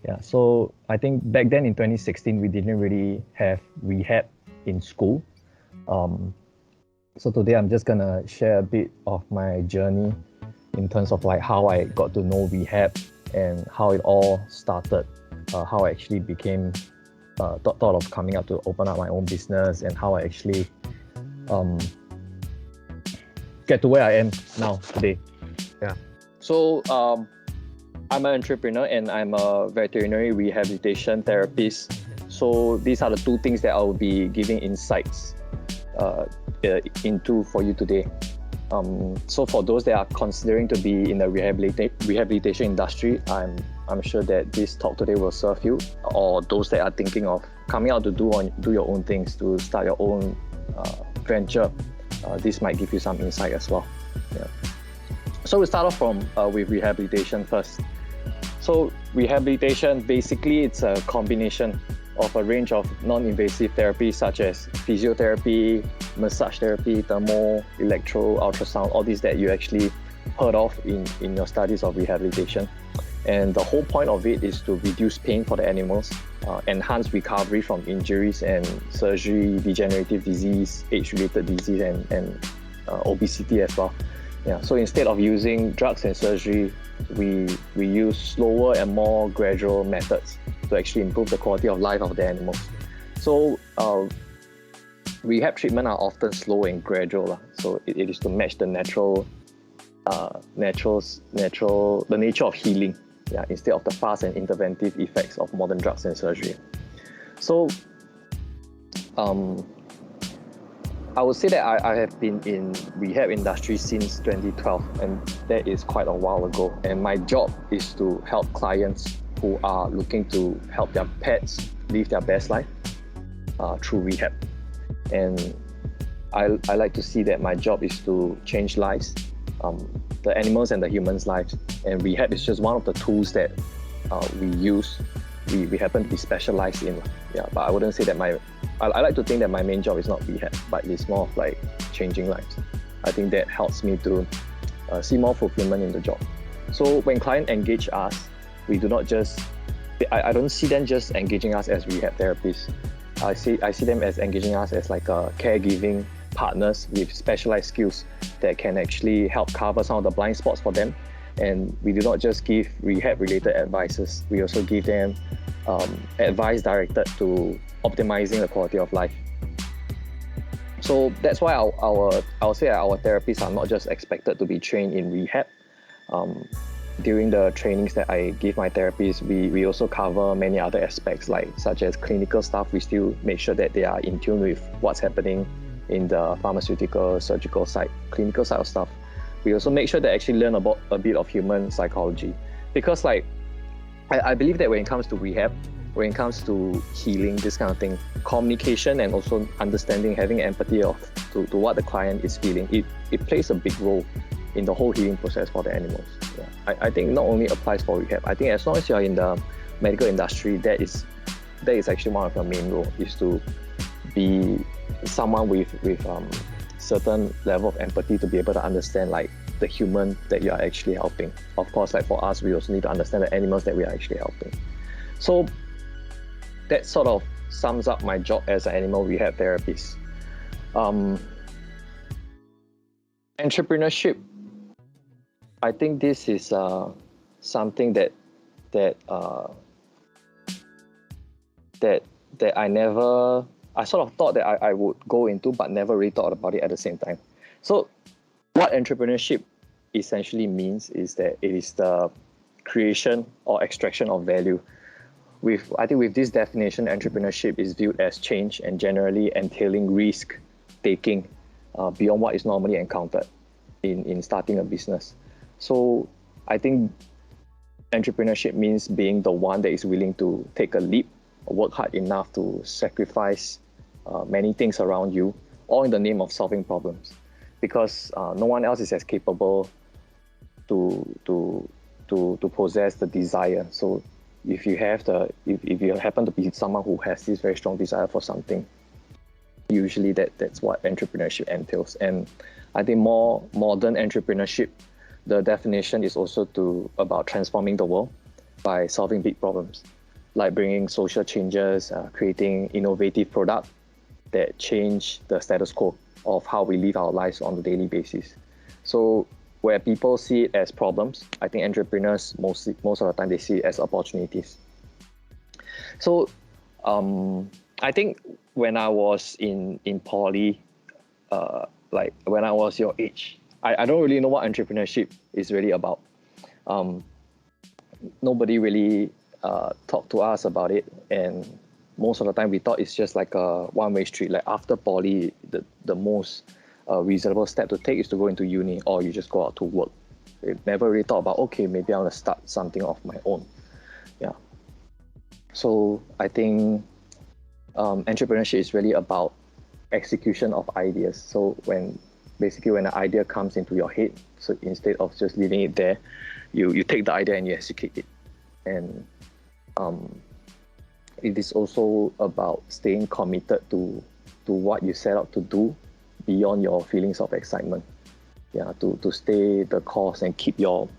Yeah, so I think back then in 2016, we didn't really have rehab in school. So today I'm just gonna share a bit of my journey in terms of like how I got to know rehab and how it all started, how I actually became thought of coming up to open up my own business, and how I actually get to where I am now today. Yeah. So I'm an entrepreneur and I'm a veterinary rehabilitation therapist. So these are the two things that I will be giving insights into for you today. So for those that are considering to be in the rehabilitation industry, I'm sure that this talk today will serve you, or those that are thinking of coming out to do your own things, to start your own venture. This might give you some insight as well. Yeah. So we start off with rehabilitation first. So rehabilitation, basically it's a combination of a range of non-invasive therapies such as physiotherapy, massage therapy, thermo, electro, ultrasound, all these that you actually heard of in your studies of rehabilitation. And the whole point of it is to reduce pain for the animals, enhance recovery from injuries and surgery, degenerative disease, age-related disease, and obesity as well. Yeah. So instead of using drugs and surgery, we use slower and more gradual methods to actually improve the quality of life of the animals. So rehab treatment are often slow and gradual. So it is to match the the nature of healing. Yeah, instead of the fast and interventive effects of modern drugs and surgery. So I would say that I have been in rehab industry since 2012, and that is quite a while ago. And my job is to help clients who are looking to help their pets live their best life through rehab. And I like to see that my job is to change lives, the animals and the humans' lives. And rehab is just one of the tools that we use. We happen to be specialized in. Yeah, but I wouldn't say that I like to think that my main job is not rehab, but it's more of like changing lives. I think that helps me to see more fulfillment in the job. So when clients engage us, we do not just, I don't see them just engaging us as rehab therapists. I see them as engaging us as like a caregiving partners with specialized skills that can actually help cover some of the blind spots for them. And we do not just give rehab-related advices, we also give them advice directed to optimizing the quality of life. So that's why I'll say our therapists are not just expected to be trained in rehab. During the trainings that I give my therapists, we also cover many other aspects, like such as clinical stuff. We still make sure that they are in tune with what's happening in the pharmaceutical, surgical side, clinical side of stuff. We also make sure they actually learn about a bit of human psychology, because like I believe that when it comes to rehab, when it comes to healing, this kind of thing, communication and also understanding, having empathy to what the client is feeling, it plays a big role in the whole healing process for the animals. Yeah. I think not only applies for rehab. I think as long as you're in the medical industry, that is actually one of your main role, is to be someone with certain level of empathy to be able to understand like the human that you are actually helping. Of course, like for us, we also need to understand the animals that we are actually helping. So that sort of sums up my job as an animal rehab therapist. Entrepreneurship, I think this is something that I sort of thought that I would go into, but never really thought about it at the same time. So what entrepreneurship essentially means is that it is the creation or extraction of value. I think with this definition, entrepreneurship is viewed as change and generally entailing risk taking beyond what is normally encountered in starting a business. So I think entrepreneurship means being the one that is willing to take a leap, work hard enough to sacrifice many things around you, all in the name of solving problems, because no one else is as capable to possess the desire. So if you happen to be someone who has this very strong desire for something, usually that's what entrepreneurship entails. And I think more modern entrepreneurship, the definition is also about transforming the world by solving big problems. like bringing social changes, creating innovative product that change the status quo of how we live our lives on a daily basis. So where people see it as problems, I think entrepreneurs most of the time they see it as opportunities. So I think when I was in poly, like when I was your age, I don't really know what entrepreneurship is really about. Nobody really talked to us about it, and most of the time we thought it's just like a one-way street. Like after poly, the most reasonable step to take is to go into uni, or you just go out to work. We never really thought about, okay, maybe I want to start something of my own. Yeah. So I think entrepreneurship is really about execution of ideas. So when an idea comes into your head, so instead of just leaving it there, you take the idea and you execute it. And it is also about staying committed to what you set out to do beyond your feelings of excitement. Yeah, to stay the course and keep your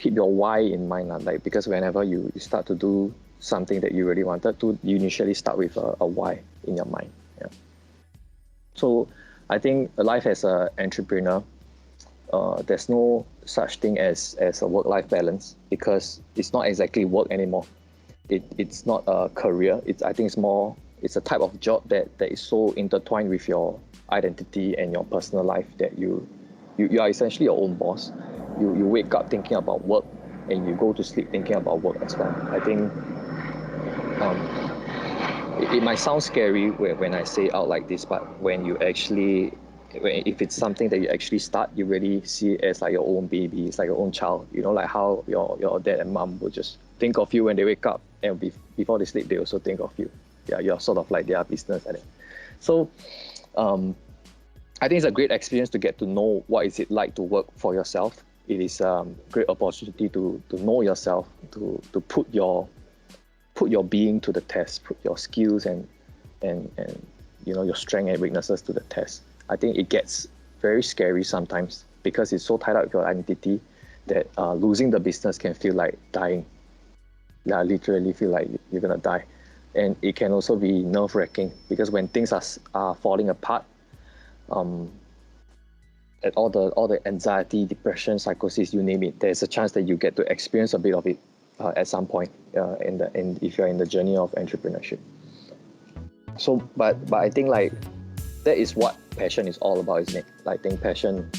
why in mind. Like, because whenever you start to do something that you really wanted to, you initially start with a why in your mind. Yeah. So I think life as an entrepreneur, there's no such thing as a work-life balance, because it's not exactly work anymore. It's not a career. I think it's a type of job that is so intertwined with your identity and your personal life that you are essentially your own boss. You wake up thinking about work, and you go to sleep thinking about work as well. I think it might sound scary when I say it out like this, but when you actually, if it's something that you actually start, you really see it as like your own baby. It's like your own child. You know, like how your dad and mom would just think of you when they wake up, and before they sleep, they also think of you. Yeah, you're sort of like their business, I think. So I think it's a great experience to get to know what is it like to work for yourself. It is a great opportunity to know yourself, to put your being to the test, put your skills and your strengths and weaknesses to the test. I think it gets very scary sometimes, because it's so tied up with your identity that losing the business can feel like dying. Yeah, literally feel like you're gonna die. And it can also be nerve-wracking, because when things are falling apart, at all the anxiety, depression, psychosis, you name it, there's a chance that you get to experience a bit of it at some point if you're in the journey of entrepreneurship. So, but I think like that is what passion is all about, isn't it? I think passion.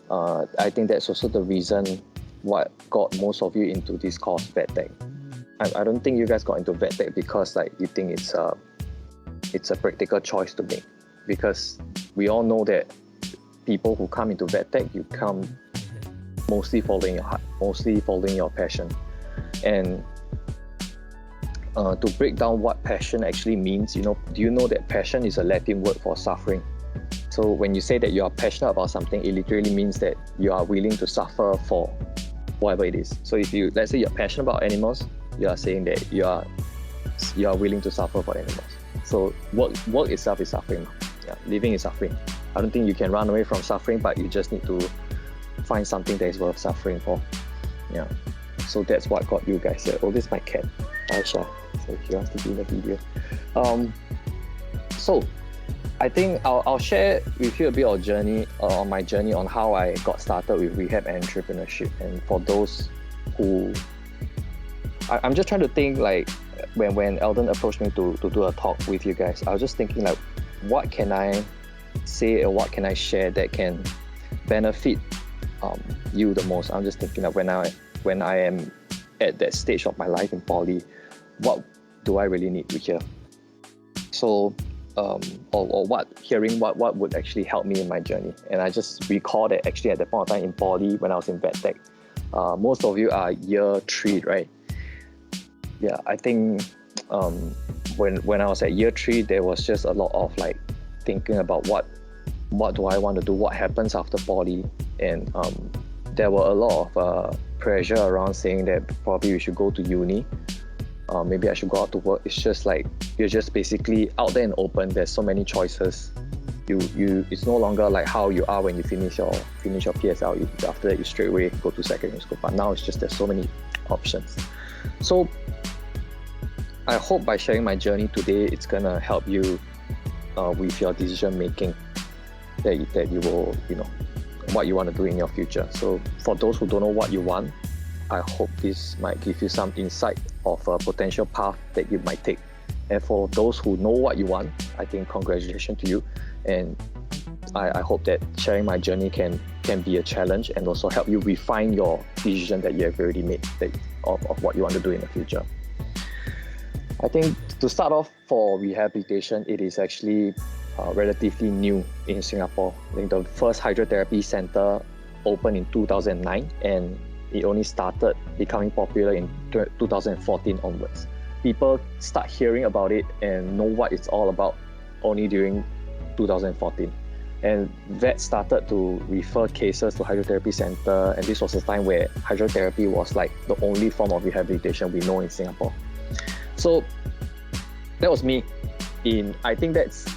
I think that's also the reason what got most of you into this course, VetTech. I don't think you guys got into VetTech because like you think it's a practical choice to make, because we all know that people who come into VetTech, you come mostly following your heart, mostly following your passion. And to break down what passion actually means, do you know that passion is a Latin word for suffering? So when you say that you are passionate about something, it literally means that you are willing to suffer for whatever it is. So if let's say you're passionate about animals, you are saying that you are willing to suffer for animals. So work itself is suffering. Yeah, living is suffering. I don't think you can run away from suffering, but you just need to find something that is worth suffering for. Yeah. So that's what got you guys here. Oh, this is my cat, Aisha. So she wants to be in the video. So I think I'll share with you a bit of journey on my journey on how I got started with rehab and entrepreneurship. And for those who, I'm just trying to think, like when Eldon approached me to do a talk with you guys, I was just thinking like, what can I say or what can I share that can benefit you the most? I'm just thinking that when I am at that stage of my life in poly, what do I really need to hear? So, or what would actually help me in my journey? And I just recall that actually at that point of time in poly, when I was in VetTech, most of you are year 3, right? Yeah, I think when I was at year 3, there was just a lot of like thinking about what do I want to do, what happens after poly, and there were a lot of pressure around saying that probably we should go to uni, maybe I should go out to work. It's just like you're just basically out there and open. There's so many choices. It's no longer like how you are when you finish your PSL. After that, you straight away go to secondary school. But now it's just there's so many options. So I hope by sharing my journey today, it's gonna help you with your decision making, that you will, what you want to do in your future. So for those who don't know what you want, I hope this might give you some insight of a potential path that you might take. And for those who know what you want, I think congratulations to you. And I hope that sharing my journey can be a challenge and also help you refine your decision that you have already made of what you want to do in the future. I think to start off, for rehabilitation, it is actually relatively new in Singapore. I think the first hydrotherapy center opened in 2009, and it only started becoming popular in 2014 onwards. People start hearing about it and know what it's all about only during 2014. And vets started to refer cases to hydrotherapy center, and this was a time where hydrotherapy was like the only form of rehabilitation we know in Singapore. So that was me. I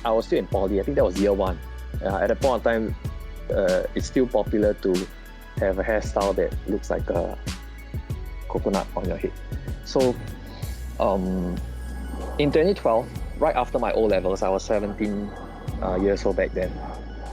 was still in poly. I think that was year one. At that point of time, it's still popular to have a hairstyle that looks like a coconut on your head. So in 2012, right after my O-levels, I was 17 years old back then.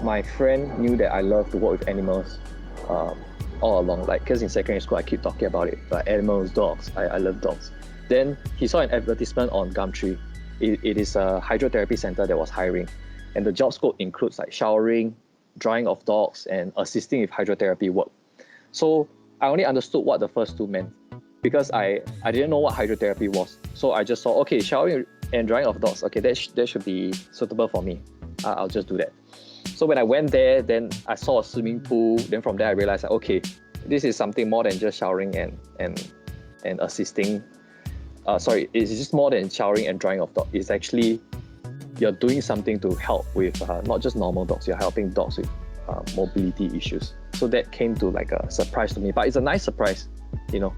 My friend knew that I love to work with animals all along. Because in secondary school, I keep talking about it. Animals, dogs. I love dogs. Then he saw an advertisement on Gumtree. It is a hydrotherapy center that was hiring. And the job scope includes showering, drying of dogs, and assisting with hydrotherapy work. So I only understood what the first two meant because I didn't know what hydrotherapy was. So I just saw, okay, showering and drying of dogs. Okay, that should be suitable for me. I'll just do that. So when I went there, then I saw a swimming pool. Then from there, I realized, okay, this is something more than just showering and assisting. It's just more than showering and drying of dogs. It's actually, you're doing something to help with not just normal dogs, you're helping dogs with mobility issues. So that came to a surprise to me, but it's a nice surprise, to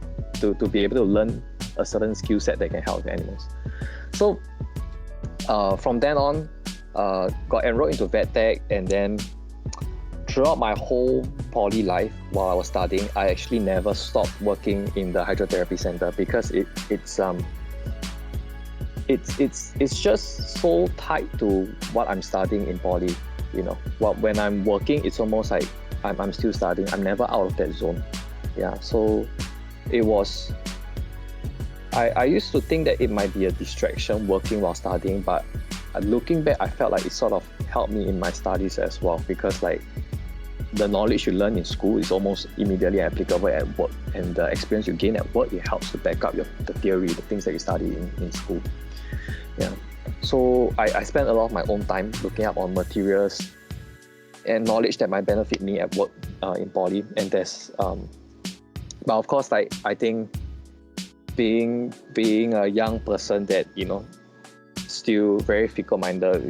be able to learn a certain skill set that can help with animals. So from then on, got enrolled into vet tech, and then throughout my whole poly life while I was studying, I actually never stopped working in the hydrotherapy center because it's just so tied to what I'm studying in poly. When I'm working, it's almost like I'm still studying. I'm never out of that zone. Yeah, so it was. I used to think that it might be a distraction working while studying, but looking back, I felt like it sort of helped me in my studies as well, because the knowledge you learn in school is almost immediately applicable at work, and the experience you gain at work, it helps to back up the theory, the things that you study in school. Yeah. So I spent a lot of my own time looking up on materials and knowledge that might benefit me at work in poly. And there's, but of course, I think being a young person that still very fickle-minded,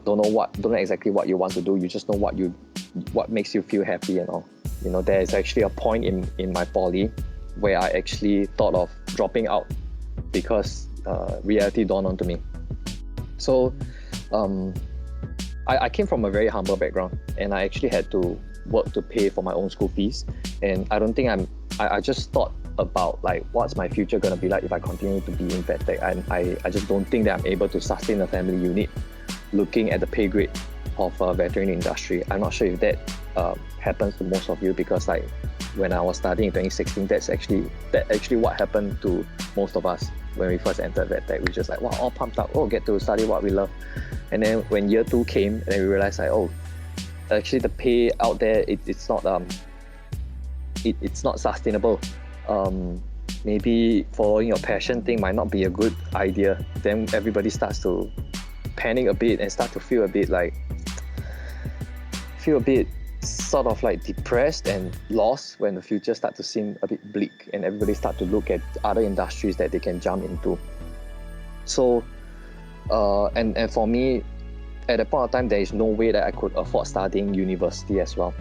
don't know exactly what you want to do. You just know what makes you feel happy and all. There is actually a point in my poly where I actually thought of dropping out because reality dawned onto me. So I came from a very humble background, and I actually had to work to pay for my own school fees. And I don't think I just thought about what's my future going to be like if I continue to be in vet tech. I just don't think that I'm able to sustain a family unit looking at the pay grade of a veterinary industry. I'm not sure if that happens to most of you, because when I was studying in 2016, that's actually what happened to most of us when we first entered vet tech. We just wow, all pumped up, get to study what we love. And then when year 2 came, and we realized actually the pay out there, it's not sustainable. Maybe following your passion thing might not be a good idea. Then everybody starts to panic a bit and start to feel a bit sort of depressed and lost when the future starts to seem a bit bleak, and everybody start to look at other industries that they can jump into. So and for me, at that point of time, there is no way that I could afford studying university as well.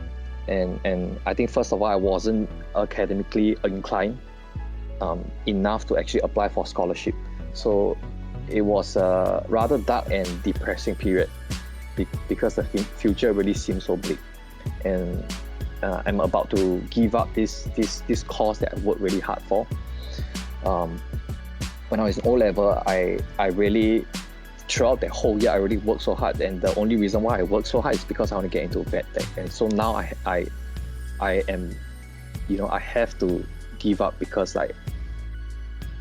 And I think first of all, I wasn't academically inclined enough to actually apply for scholarship. So it was a rather dark and depressing period because the future really seemed so bleak. And I'm about to give up this course that I worked really hard for. when I was in O-level, I really, throughout the whole year, I really worked so hard, and the only reason why I worked so hard is because I want to get into vet tech. And so now I am, I have to give up because like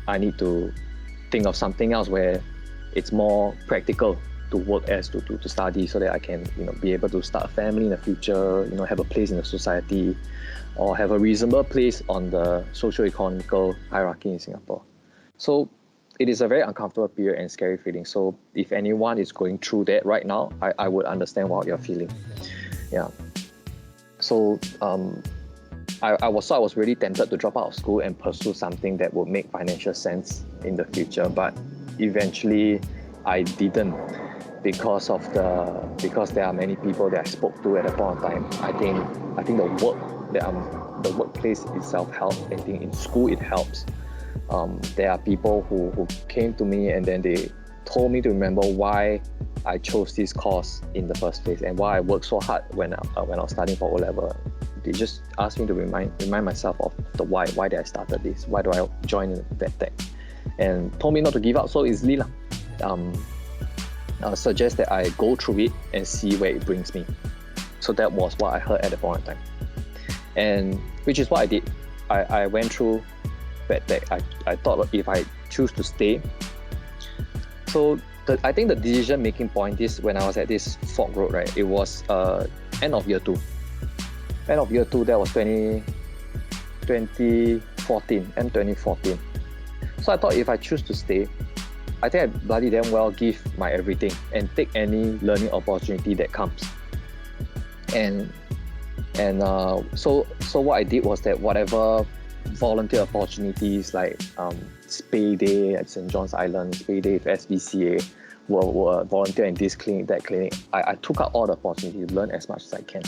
I need to think of something else where it's more practical to work as to study, so that I can be able to start a family in the future, have a place in the society, or have a reasonable place on the socio-economical hierarchy in Singapore. So it is a very uncomfortable period and scary feeling. So if anyone is going through that right now, I would understand what you're feeling. Yeah. So I was really tempted to drop out of school and pursue something that would make financial sense in the future, but eventually I didn't because there are many people that I spoke to at that point of time. I think the workplace itself helps. I think in school it helps. There are people who came to me and then they told me to remember why I chose this course in the first place and why I worked so hard when I was studying for O-level. They just asked me to remind myself of the why did I started this, why do I join vet tech, and told me not to give up so easily. Suggest that I go through it and see where it brings me. So that was what I heard at the point of time, and which is what I did. I went through vet tech. I thought if I choose to stay. So I think the decision making point is when I was at this fork road, right? It was end of year 2. End of year 2, that was 2014, and 2014. So I thought if I choose to stay, I think I bloody damn well give my everything and take any learning opportunity that comes. So what I did was that whatever volunteer opportunities like Spay Day at St. John's Island, Spay Day with SPCA, were volunteer in this clinic, that clinic, I took out all the opportunities to learn as much as I can.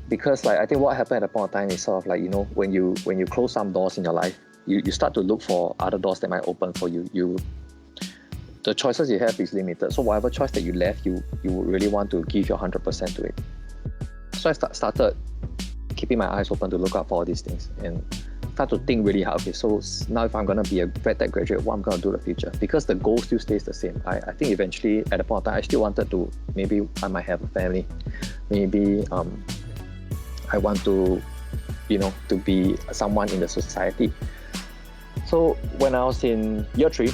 Because I think what happened at the point of time is sort of like, when you close some doors in your life, you start to look for other doors that might open for you. The choices you have is limited. So whatever choice that you left, you would really want to give your 100% to it. So I started keeping my eyes open to look out for all these things and start to think really hard. Okay, so now if I'm going to be a vet tech graduate, what I'm going to do in the future? Because the goal still stays the same. I think eventually at the point of time, I still wanted to, maybe I might have a family. Maybe I want to, to be someone in the society. So when I was in year 3,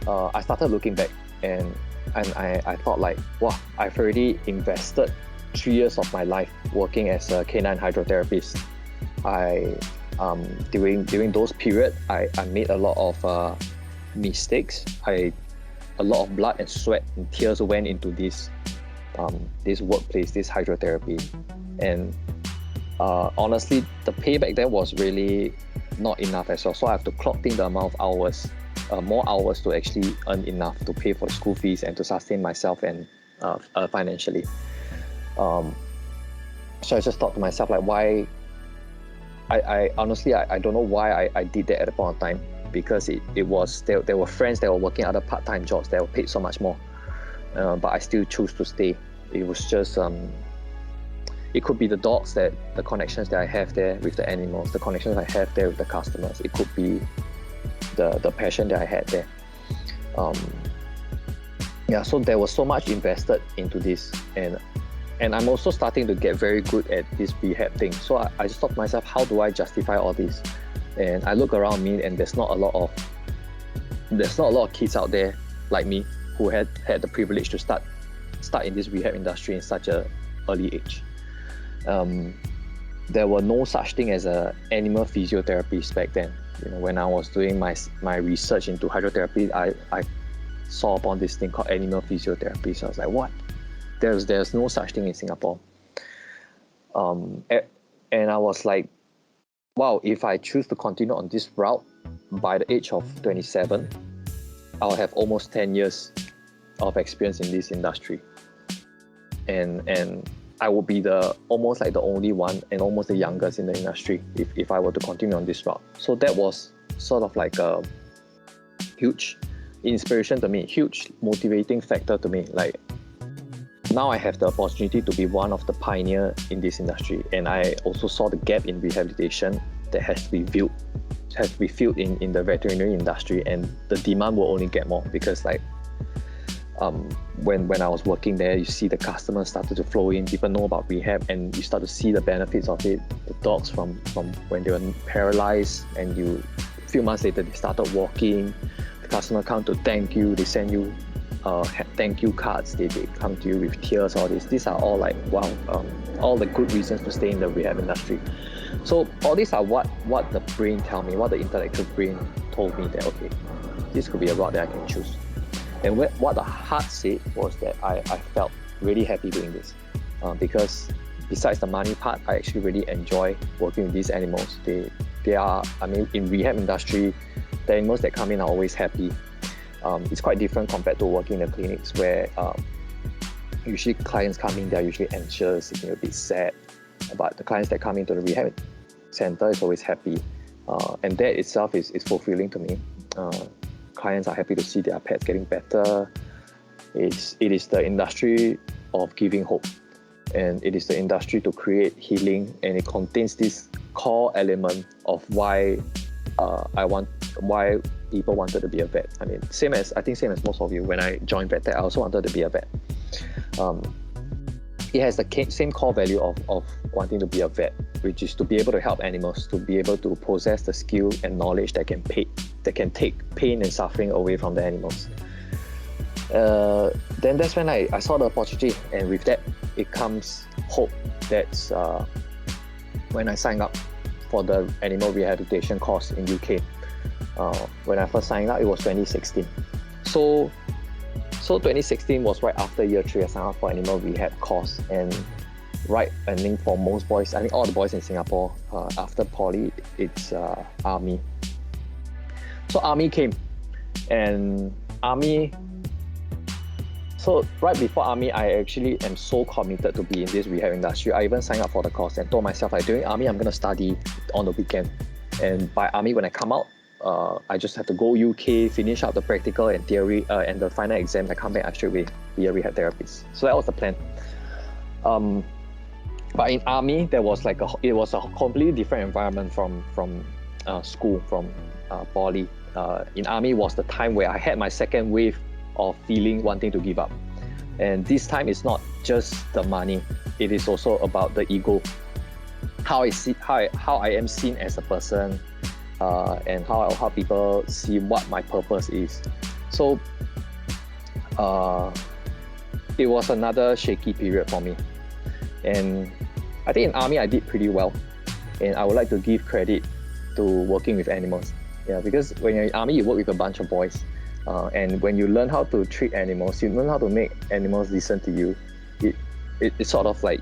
I started looking back and I thought like, wow, I've already invested 3 years of my life working as a canine hydrotherapist. During those periods, I made a lot of mistakes. A lot of blood and sweat and tears went into this workplace, this hydrotherapy. And honestly, the payback then was really not enough as well. So I have to clock in the amount of hours, more hours to actually earn enough to pay for the school fees and to sustain myself and financially. So I just thought to myself like, why? I honestly don't know why I did that at the point of time, because it was there were friends that were working other part-time jobs that were paid so much more, but I still choose to stay. It was just it could be the dogs, the connections that I have there with the animals, the connections I have there with the customers. It could be the passion that I had there. So there was so much invested into this, and I'm also starting to get very good at this rehab thing. So I just thought to myself, how do I justify all this? And I look around me, and there's not a lot of kids out there like me who had the privilege to start in this rehab industry in such a early age. There were no such thing as a animal physiotherapist back then. When I was doing my research into hydrotherapy, I saw upon this thing called animal physiotherapy. So I was like, what? There's no such thing in Singapore. And I was like, wow, if I choose to continue on this route, by the age of 27, I'll have almost 10 years of experience in this industry. And I will be almost like the only one and almost the youngest in the industry if I were to continue on this route. So that was sort of like a huge inspiration to me, huge motivating factor to me. Like, now I have the opportunity to be one of the pioneers in this industry, and I also saw the gap in rehabilitation that has to be filled. has to be filled in the veterinary industry, and the demand will only get more because like when I was working there, you see the customers started to flow in, people know about rehab, and you start to see the benefits of it. The dogs from when they were paralyzed, and a few months later they started walking. The customer come to thank you, they send you thank you cards, they come to you with tears, all this. These are all like, wow, all the good reasons to stay in the rehab industry. So all these are what the brain tell me, what the intellectual brain told me that, okay, this could be a route that I can choose. And what the heart said was that I felt really happy doing this because besides the money part, I actually really enjoy working with these animals. They are, I mean, in rehab industry, the animals that come in are always happy. It's quite different compared to working in the clinics where usually clients come in, they're usually anxious, a bit sad. But the clients that come into the rehab center is always happy. And that itself is fulfilling to me. Clients are happy to see their pets getting better. It is the industry of giving hope, and it is the industry to create healing, and it contains this core element of why people wanted to be a vet. I mean, same as most of you. When I joined VetTech, I also wanted to be a vet. It has the same core value of wanting to be a vet, which is to be able to help animals, to be able to possess the skill and knowledge that can take pain and suffering away from the animals. Then that's when I saw the opportunity, and with that, it comes hope. That's when I signed up for the animal rehabilitation course in UK. When I first signed up, it was 2016. So 2016 was right after year 3. I signed up for animal rehab course, and right ending for most boys, I think all the boys in Singapore, after poly, it's army. So army came, and so right before army, I actually am so committed to be in this rehab industry. I even signed up for the course and told myself, like, during army, I'm going to study on the weekend. And by army, when I come out, I just have to go UK, finish out the practical and theory, and the final exam. I come back, I straight away be a rehab therapist. So that was the plan. But in army, it was a completely different environment from school, from poly. In army was the time where I had my second wave of wanting to give up. And this time it's not just the money, it is also about the ego. How I am seen as a person, and how people see what my purpose is. So it was another shaky period for me. And I think in army I did pretty well. And I would like to give credit to working with animals. Yeah, because when you're in army, you work with a bunch of boys. And when you learn how to treat animals, you learn how to make animals listen to you. It's sort of like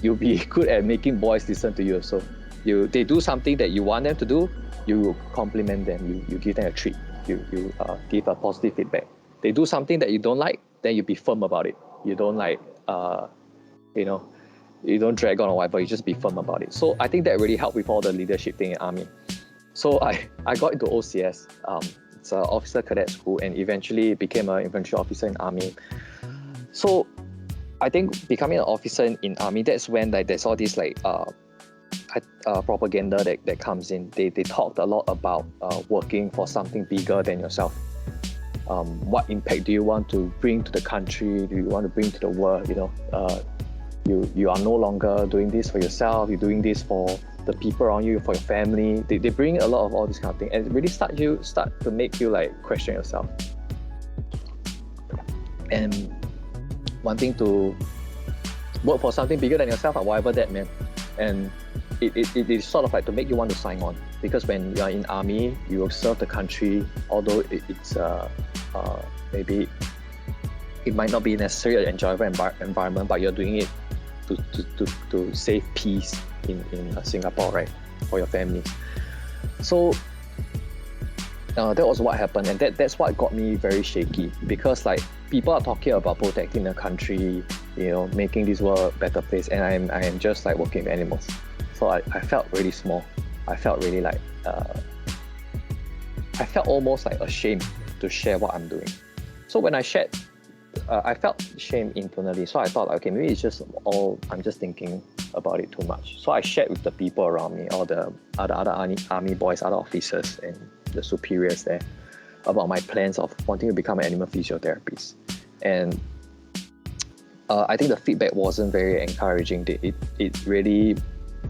you'll be good at making boys listen to you. So they do something that you want them to do, you compliment them, you give them a treat, you give a positive feedback. They do something that you don't like, then you be firm about it. You don't you don't drag on or whatever, you just be firm about it. So I think that really helped with all the leadership thing in army. So I got into OCS. It's an officer cadet school, and eventually became an infantry officer in army. So I think becoming an officer in army, that's when there's all this propaganda that comes in. They talked a lot about working for something bigger than yourself. What impact do you want to bring to the country? Do you want to bring to the world? You are no longer doing this for yourself. You're doing this for the people around you, for your family. They bring a lot of all this kind of thing, and it really start to make you question yourself and wanting to work for something bigger than yourself, or whatever that meant. And it is sort of to make you want to sign on, because when you are in army, you will serve the country, although it's maybe it might not be necessarily an enjoyable environment, but you're doing it to save peace in Singapore, right, for your families. So that was what happened, and that's what got me very shaky, because people are talking about protecting the country, making this world a better place, and I am just working with animals. So I felt really small. I felt really I felt almost ashamed to share what I'm doing. So when I shared I felt shame internally. So I thought, okay, maybe it's just I'm just thinking about it too much. So I shared with the people around me, all the other army boys, other officers, and the superiors there, about my plans of wanting to become an animal physiotherapist. And I think the feedback wasn't very encouraging. It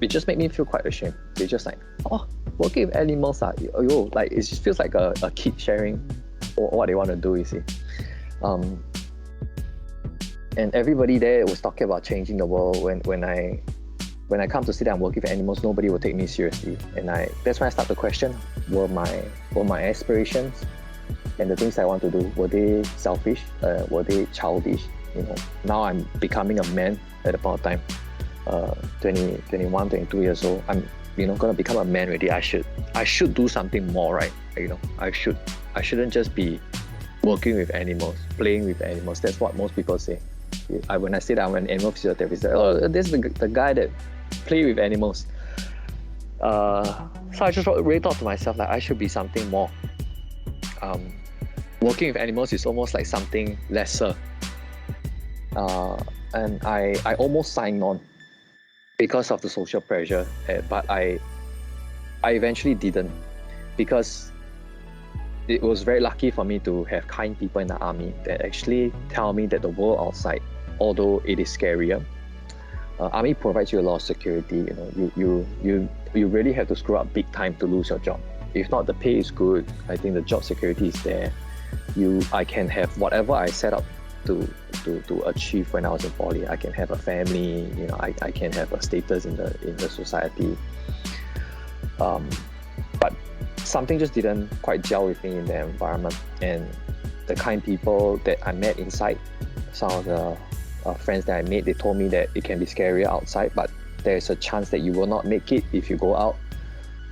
just made me feel quite ashamed. They just like, oh, working with animals, like it just feels like a kid sharing what they want to do, you see. And everybody there was talking about changing the world. When I come to say that I'm working with animals, nobody will take me seriously. And that's when I start to question, were my aspirations and the things I want to do, were they selfish? Were they childish? Now I'm becoming a man at the point of time, 21, 22 years old. I'm gonna become a man already. I should do something more, right? I shouldn't just be working with animals, playing with animals. That's what most people say. When I say that I'm an animal physiotherapist, oh, this is the guy that play with animals. So I just really thought to myself, like, I should be something more. Working with animals is almost like something lesser. And I almost signed on because of the social pressure, but I eventually didn't, because it was very lucky for me to have kind people in the army that actually tell me that the world outside, although it is scarier, army provides you a lot of security. You really have to screw up big time to lose your job. If not, the pay is good. I think the job security is there. I can have whatever I set up to achieve when I was in poly. I can have a family. I can have a status in the society. But something just didn't quite gel with me in the environment, and the kind people that I met inside, some of the friends that I made, they told me that it can be scarier outside, but there's a chance that you will not make it if you go out,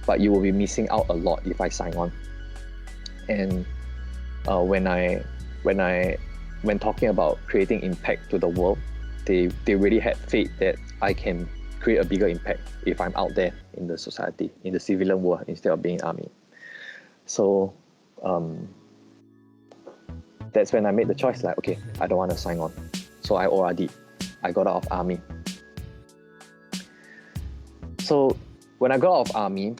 but you will be missing out a lot if I sign on. And when talking about creating impact to the world, they really had faith that I can create a bigger impact if I'm out there in the society, in the civilian world, instead of being in army. So that's when I made the choice, like, okay, I don't want to sign on. So I ORD'd. I got out of army. So when I got out of army,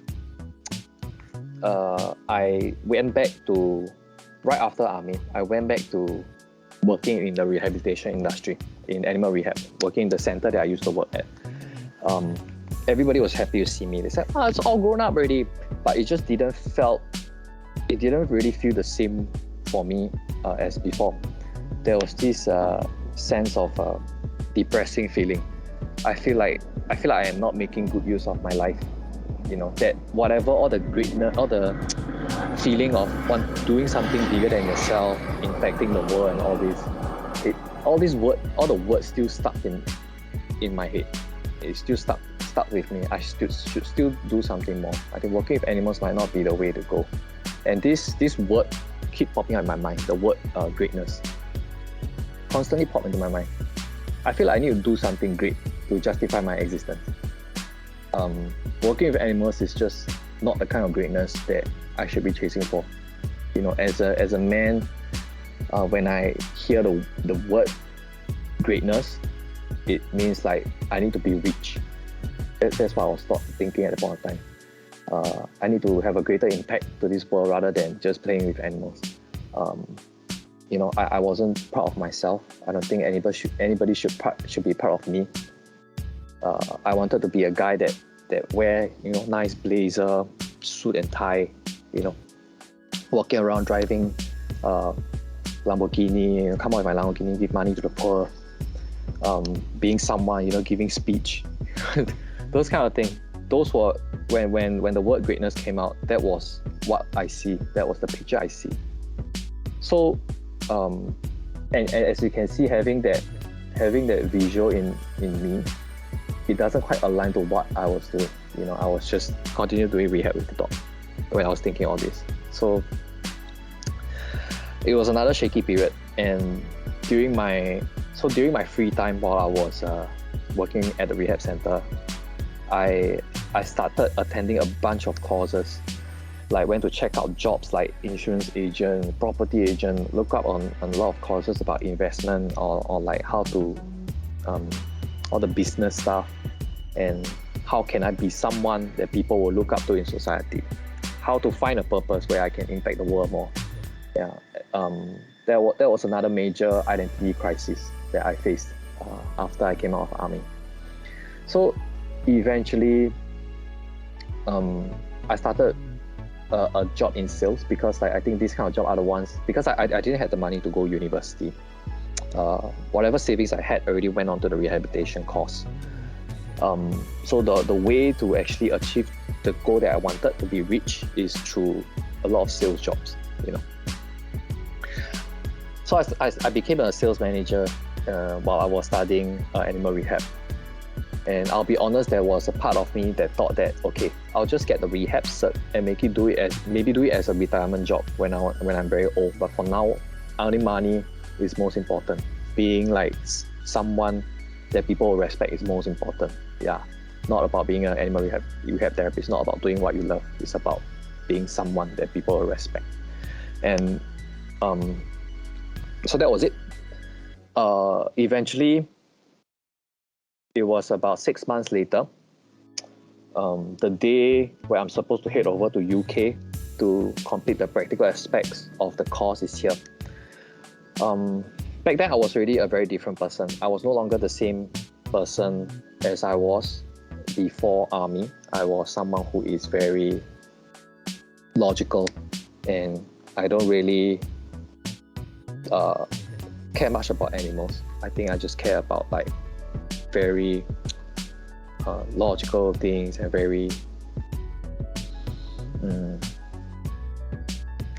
I went back to, right after army, I went back to working in the rehabilitation industry, in animal rehab, working in the center that I used to work at. Everybody was happy to see me. They said, oh, it's all grown up already. But it just didn't really feel the same for me as before. There was this sense of depressing feeling. I feel like I am not making good use of my life. That whatever, all the greatness, all the feeling of doing something bigger than yourself, impacting the world and all the words still stuck in my head. It's still stuck with me. I should still do something more. I think working with animals might not be the way to go. And this word keep popping up in my mind, the word greatness. Constantly pop into my mind. I feel like I need to do something great to justify my existence. Working with animals is just not the kind of greatness that I should be chasing for. As a man, when I hear the word greatness, it means like I need to be rich. That's what I was thinking at the point of time. I need to have a greater impact to this world rather than just playing with animals. I wasn't proud of myself. I don't think anybody should be proud of me. I wanted to be a guy that wear nice blazer, suit and tie, walking around driving Lamborghini, come out with my Lamborghini, give money to the poor, being someone, giving speech, those kind of things. Those were when the word greatness came out. That was what I see. That was the picture I see. So, and as you can see, having that visual in me, it doesn't quite align to what I was doing. I was just continuing doing rehab with the dog when I was thinking all this. So it was another shaky period. And during my free time while I was working at the rehab center, I started attending a bunch of courses like went to check out jobs like insurance agent, property agent, look up on a lot of courses about investment or like how to all the business stuff, and how can I be someone that people will look up to in society, how to find a purpose where I can impact the world more. Yeah, that was another major identity crisis that I faced after I came out of army. So eventually I started a job in sales, because like I think this kind of job are the ones, because I didn't have the money to go university. Whatever savings I had already went on to the rehabilitation course. So the way to actually achieve the goal that I wanted to be reached is through a lot of sales jobs, you know. So I became a sales manager while I was studying animal rehab. And I'll be honest, there was a part of me that thought that, okay, I'll just get the rehab cert and maybe do it as a retirement job when I'm very old. But for now, earning money is most important. Being like someone that people will respect is most important. Yeah, not about being an animal rehab therapist. Not about doing what you love. It's about being someone that people will respect. And so that was it. Eventually, it was about 6 months later, the day where I'm supposed to head over to UK to complete the practical aspects of the course is here. Back then, I was already a very different person. I was no longer the same person as I was before army. I was someone who is very logical, and I don't really care much about animals. I think I just care about like very logical things and very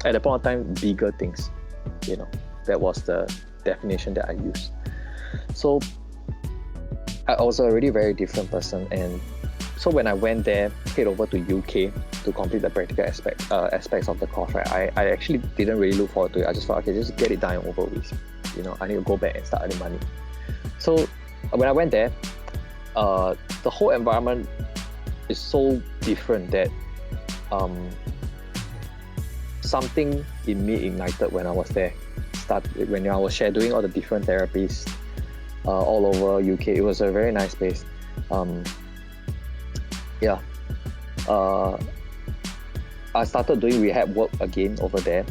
at the point of time bigger things, you know. That was the definition that I used. So I was already a very different person, and so when I went there, head over to UK to complete the practical aspects of the course, right, I actually didn't really look forward to it. I just thought, okay, just get it done and over with, you know. I need to go back and start earning money. So when I went there, the whole environment is so different that something in me ignited when I was there. When I was shadowing all the different therapies all over UK. It was a very nice place. I started doing rehab work again over there,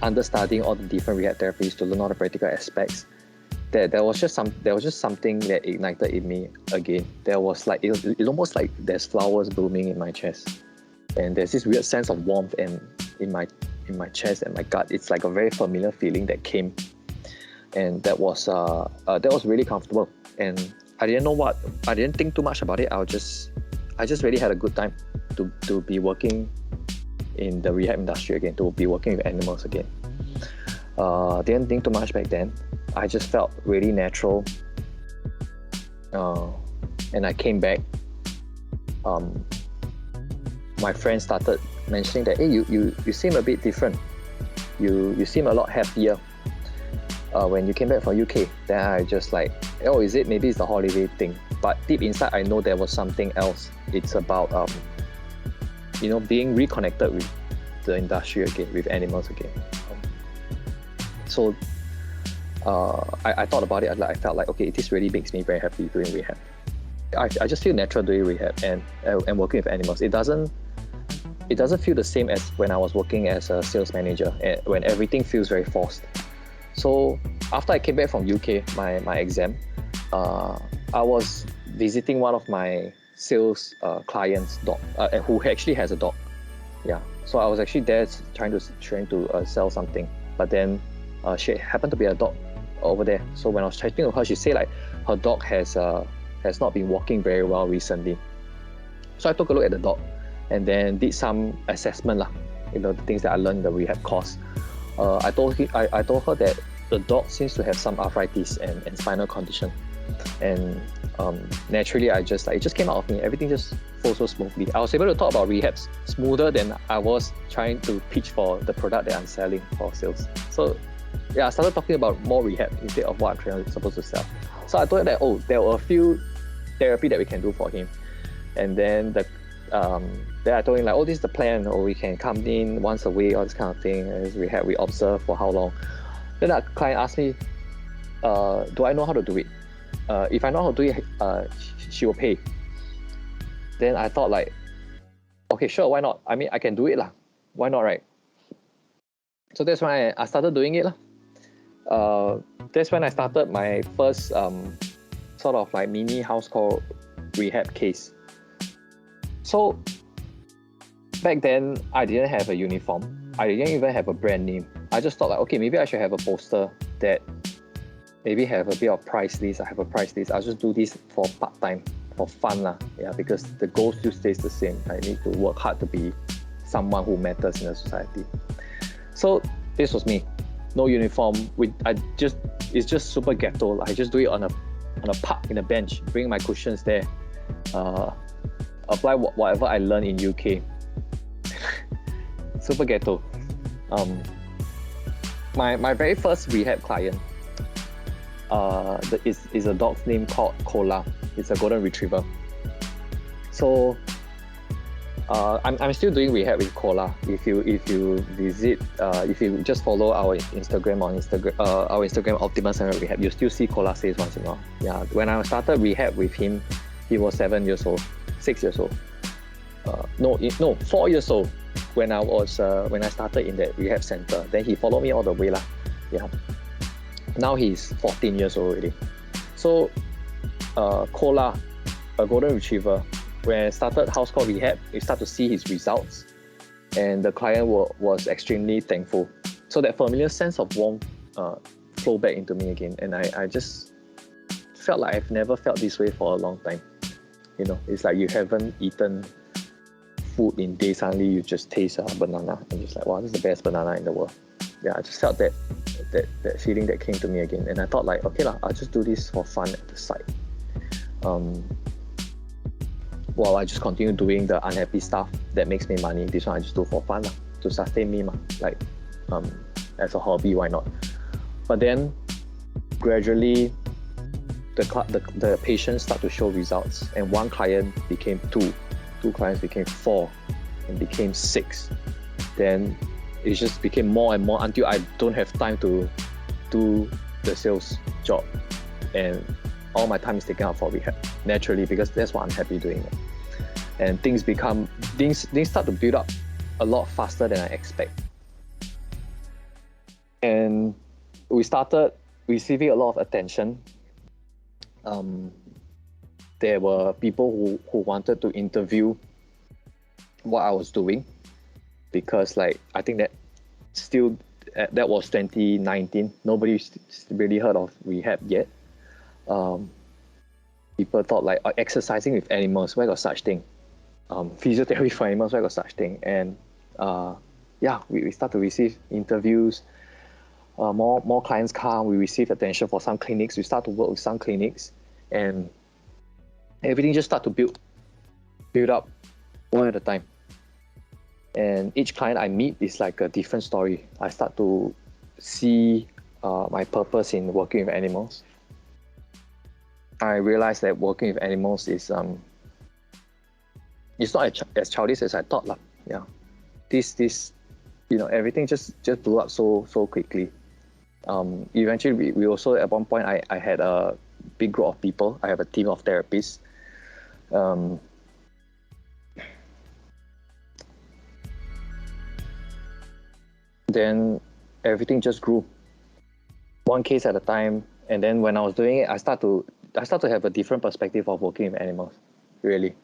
understudying all the different rehab therapies to learn all the practical aspects. There was just something that ignited in me again. There was like it almost like there's flowers blooming in my chest, and there's this weird sense of warmth and in my chest and my gut. It's like a very familiar feeling that came, and that was really comfortable. And I didn't think too much about it. I just really had a good time to be working in the rehab industry again, to be working with animals again. Didn't think too much back then. I just felt really natural, and I came back. My friends started mentioning that, hey, you seem a bit different. You seem a lot happier when you came back from UK. Then I just like, oh, is it? Maybe it's the holiday thing. But deep inside, I know there was something else. It's about being reconnected with the industry again, with animals again. So I thought about it. I felt like, okay, this really makes me very happy doing rehab. I just feel natural doing rehab and working with animals. It doesn't feel the same as when I was working as a sales manager, when everything feels very forced. So after I came back from UK, my exam, I was visiting one of my sales clients' dog, who actually has a dog. Yeah, so I was actually there trying to sell something, but then she happened to be a dog over there. So when I was chatting with her, she said like her dog has not been walking very well recently. So I took a look at the dog and then did some assessment the things that I learned in the rehab course. I told her that the dog seems to have some arthritis and spinal condition, and naturally it just came out of me. Everything just flowed so smoothly. I was able to talk about rehabs smoother than I was trying to pitch for the product that I'm selling for sales. So yeah, I started talking about more rehab instead of what I'm supposed to sell. So I told her that, there were a few therapy that we can do for him. And then then I told him like, oh, this is the plan, or we can come in once a week, all this kind of thing. And we observe for how long. Then that client asked me, do I know how to do it? If I know how to do it, she will pay. Then I thought like, okay, sure, why not? I mean, I can do it lah. Why not, right? So that's when I started doing it lah. That's when I started my first sort of like mini house call rehab case. So back then, I didn't have a uniform. I didn't even have a brand name. I just thought like, okay, maybe I should have a poster that maybe have a bit of price list. I have a price list. I'll just do this for part-time, for fun lah. Yeah, because the goal still stays the same. I need to work hard to be someone who matters in the society. So this was me. No uniform. It's just super ghetto. I just do it on a park in a bench. Bring my cushions there. Apply whatever I learned in UK. Super ghetto. My very first rehab client is a dog's name called Cola. It's a golden retriever. So I'm still doing rehab with Cola. If you visit, if you just follow our Instagram our Instagram Optimus and Rehab, you still see Cola says once in a while. Yeah, when I started rehab with him, he was 6 years old. 4 years old when I started in that rehab center. Then he followed me all the way lah. Yeah. Now he's 14 years old already. So Cola, a golden retriever, when I started house call rehab, you start to see his results, and the client was extremely thankful. So that familiar sense of warmth flowed back into me again, and I just felt like I've never felt this way for a long time. You know, it's like you haven't eaten food in days, suddenly you just taste a banana and you're just like, wow, this is the best banana in the world. Yeah, I just felt that feeling that came to me again, and I thought like, okay lah, I'll just do this for fun at the side. While I just continue doing the unhappy stuff that makes me money, this one I just do for fun lah, to sustain me ma. Like as a hobby, why not? But then gradually the patients start to show results, and one client became 2 clients became 4, and became 6. Then it just became more and more until I don't have time to do the sales job, and all my time is taken up for rehab naturally, because that's what I'm happy doing. And things start to build up a lot faster than I expect. And we started receiving a lot of attention. There were people who wanted to interview what I was doing, because like I think that was 2019. Nobody really heard of rehab yet. People thought like exercising with animals, where got such thing? Physiotherapy for animals, where got such thing? And we start to receive interviews. More clients come. We receive attention for some clinics. We start to work with some clinics, and everything just start to build up one at a time. And each client I meet is like a different story. I start to see my purpose in working with animals. I realized that working with animals is it's not as childish as I thought lah. Yeah, this everything just blew up so quickly. Eventually we also, at one point I had a big group of people. I have a team of therapists. Then everything just grew, one case at a time. And then when I was doing it, I start to have a different perspective of working with animals. Really,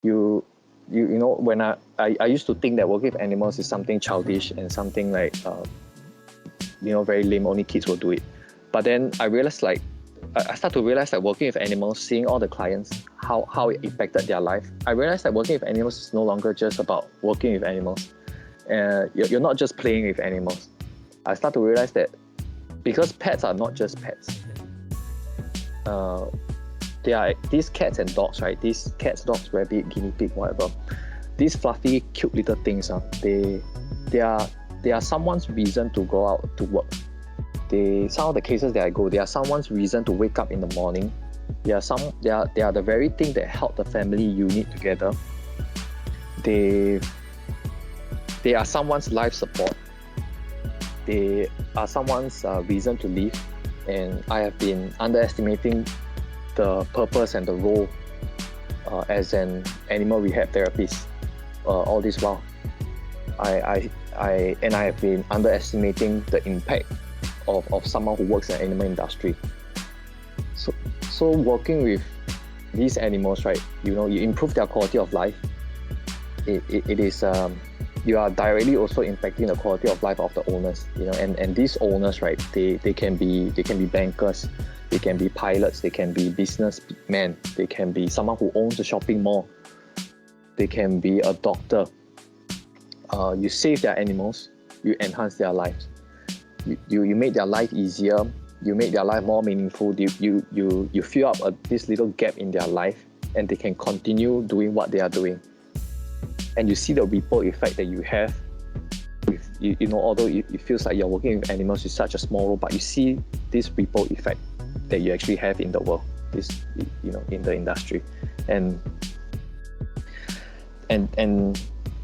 you know, when I used to think that working with animals is something childish and something like very lame, only kids will do it. But then I realized I start to realize that working with animals, seeing all the clients, how it impacted their life. I realized that working with animals is no longer just about working with animals. You're not just playing with animals. I start to realize that because pets are not just pets. They are these cats and dogs, right? These cats, dogs, rabbit, guinea pig, whatever. These fluffy, cute little things, they are someone's reason to go out to work. Some of the cases that I go, they are someone's reason to wake up in the morning. They are the very thing that held the family unit together. they are someone's life support. They are someone's reason to live, and I have been underestimating the purpose and the role as an animal rehab therapist all this while. I have been underestimating the impact of someone who works in the animal industry. So working with these animals, right? You improve their quality of life. It is you are directly also impacting the quality of life of the owners. And these owners, right? They can be bankers, they can be pilots, they can be businessmen, they can be someone who owns a shopping mall, they can be a doctor. You save their animals, you enhance their lives. You make their life easier, you make their life more meaningful. You fill up this little gap in their life, and they can continue doing what they are doing. And you see the ripple effect that you have with, although it feels like you're working with animals with such a small role, but you see this ripple effect that you actually have in the world, in the industry. And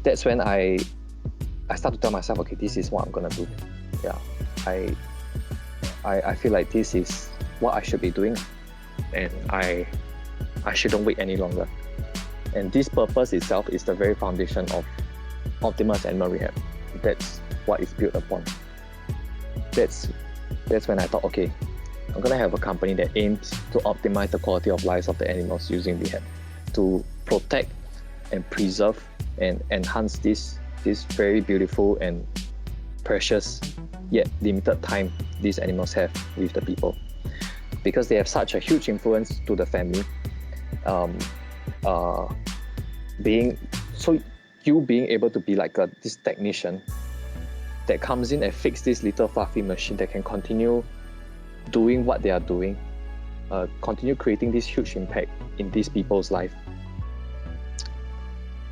that's when I start to tell myself, okay, this is what I'm gonna do. Yeah, I feel like this is what I should be doing, and I shouldn't wait any longer. And this purpose itself is the very foundation of Optimus Animal Rehab. That's what it's built upon. That's when I thought, okay, I'm gonna have a company that aims to optimize the quality of lives of the animals using rehab, to protect and preserve and enhance this very beautiful and precious yet limited time these animals have with the people, because they have such a huge influence to the family. Being able to be like this technician that comes in and fix this little fluffy machine that can continue doing what they are doing, continue creating this huge impact in these people's life.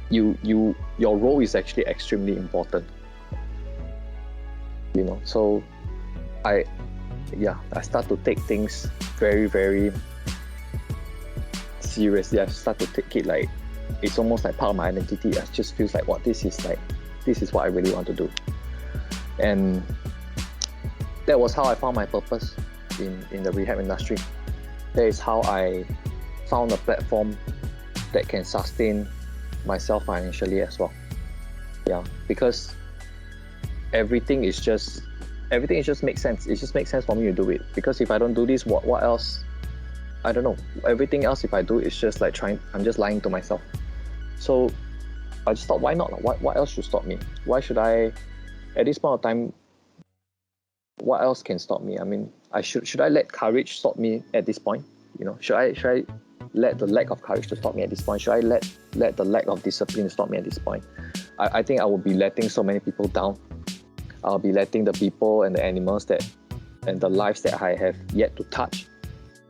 Your role is actually extremely important. So I start to take things very, very seriously. I start to take it like it's almost like part of my identity. It just feels like this is what I really want to do. And that was how I found my purpose in the rehab industry. That is how I found a platform that can sustain myself financially as well. Yeah, because everything just makes sense. It just makes sense for me to do it. Because if I don't do this, what else? I don't know. Everything else, if I do, it's just like I'm just lying to myself. So I just thought, why not? What else should stop me? Why should I, at this point of time, what else can stop me? I mean, should I let courage stop me at this point? Should I let the lack of courage to stop me at this point? Should I let the lack of discipline stop me at this point? I think I will be letting so many people down. I'll be letting the people and the animals and the lives that I have yet to touch,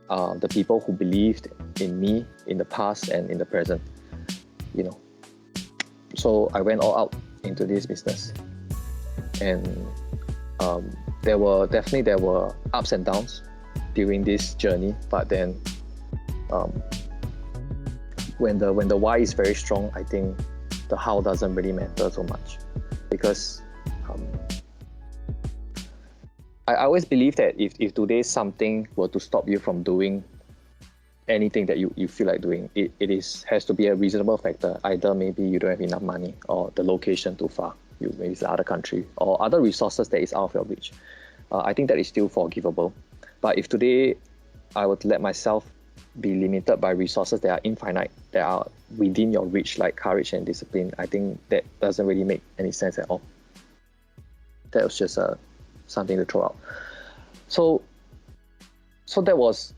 the people who believed in me in the past and in the present, So I went all out into this business, and there were ups and downs during this journey. But then, when the why is very strong, I think the how doesn't really matter so much, because I always believe that if today something were to stop you from doing anything that you feel like doing, it has to be a reasonable factor. Either maybe you don't have enough money, or the location too far, maybe it's another country, or other resources that is out of your reach. I think that is still forgivable. But if today I were to let myself be limited by resources that are infinite, that are within your reach, like courage and discipline, I think that doesn't really make any sense at all. That was just something to throw out. So that was,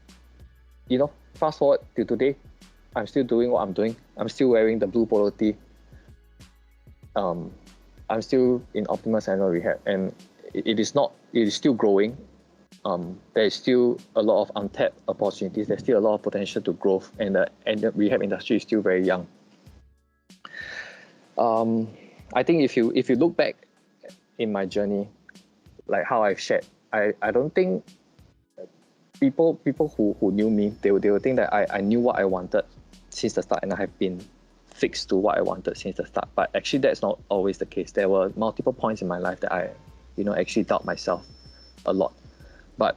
fast forward to today, I'm still doing what I'm doing. I'm still wearing the blue polo tee. I'm still in Optimus Animal Rehab, and it is still growing. There is still a lot of untapped opportunities. There's still a lot of potential to growth, and the rehab industry is still very young. I think if you look back in my journey, like how I've shared, I don't think people who knew me, they would think that I knew what I wanted since the start, and I have been fixed to what I wanted since the start. But actually, that's not always the case. There were multiple points in my life that I, actually doubt myself a lot. But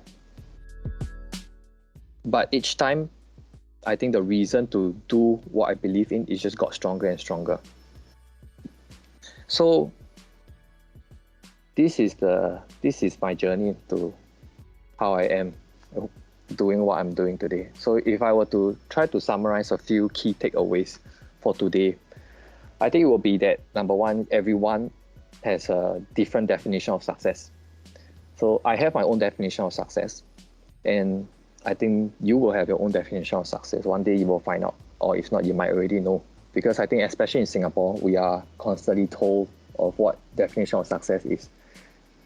each time, I think the reason to do what I believe in is just got stronger and stronger. So this is my journey to how I am doing what I'm doing today. So if I were to try to summarize a few key takeaways for today, I think it will be that, number one, everyone has a different definition of success. So I have my own definition of success, and I think you will have your own definition of success. One day you will find out, or if not, you might already know. Because I think, especially in Singapore, we are constantly told of what definition of success is.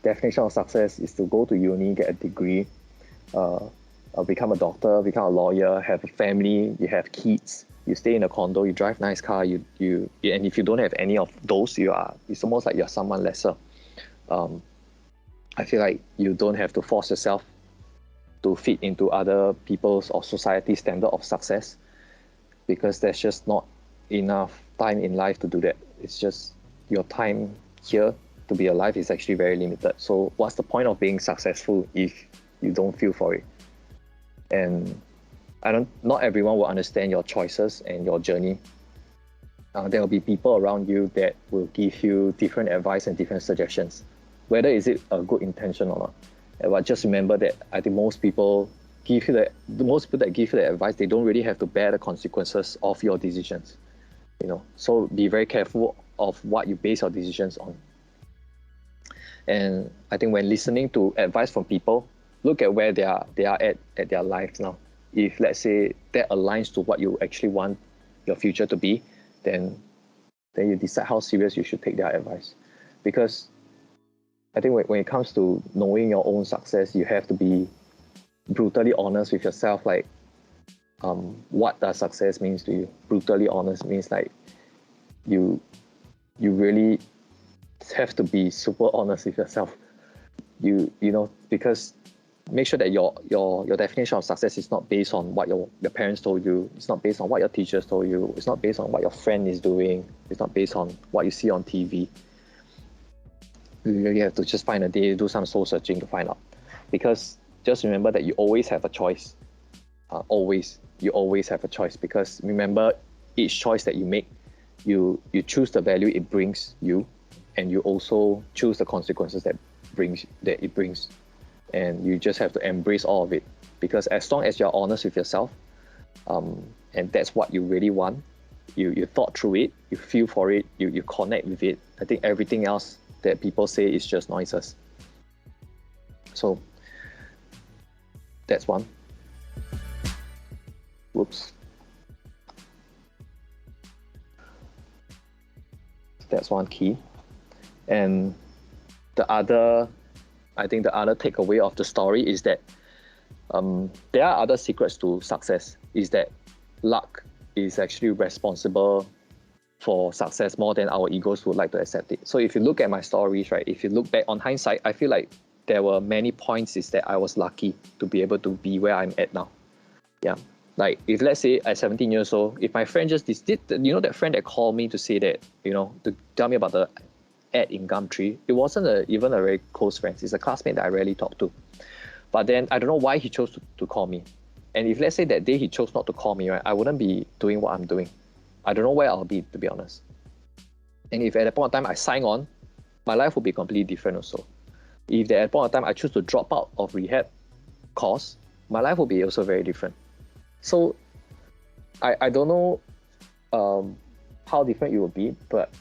Definition of success is to go to uni, get a degree, become a doctor, become a lawyer, have a family, you have kids, you stay in a condo, you drive nice car, and if you don't have any of those, it's almost like you're someone lesser. I feel like you don't have to force yourself to fit into other people's or society's standard of success, because there's just not enough time in life to do that. It's just your time here to be alive is actually very limited. So what's the point of being successful if you don't feel for it? And not everyone will understand your choices and your journey. There will be people around you that will give you different advice and different suggestions, whether is it a good intention or not. But just remember that I think most people that give you the advice, they don't really have to bear the consequences of your decisions. So be very careful of what you base your decisions on. And I think when listening to advice from people, look at where they are at their lives now. If, let's say, that aligns to what you actually want your future to be, then you decide how serious you should take their advice. Because I think when it comes to knowing your own success, you have to be brutally honest with yourself. Like, what does success means to you? Brutally honest means like you really have to be super honest with yourself. Because make sure that your definition of success is not based on what your parents told you. It's not based on what your teachers told you. It's not based on what your friend is doing. It's not based on what you see on TV. You really have to just find a day, do some soul searching to find out. Because just remember that you always have a choice. You always have a choice. Because remember, each choice that you make, you choose the value it brings you, and you also choose the consequences that it brings. And you just have to embrace all of it. Because as long as you're honest with yourself, and that's what you really want, you thought through it, you feel for it, you connect with it, I think everything else that people say is just noises. So that's one. Whoops. That's one key. And I think the other takeaway of the story is that there are other secrets to success, is that luck is actually responsible for success more than our egos would like to accept it. So if you look at my stories, right, if you look back on hindsight, I feel like there were many points is that I was lucky to be able to be where I'm at now. Yeah. Like if, let's say, at 17 years old, if my friend just did, that friend that called me to say that, to tell me about the ad in Gumtree, it wasn't even a very close friend. It's a classmate that I rarely talk to. But then I don't know why he chose to call me. And if, let's say, that day he chose not to call me, right, I wouldn't be doing what I'm doing. I don't know where I'll be, to be honest. And if at that point of time I sign on, my life would be completely different also. If at that point of time I choose to drop out of rehab course, my life will be also very different. So I don't know how different it will be, but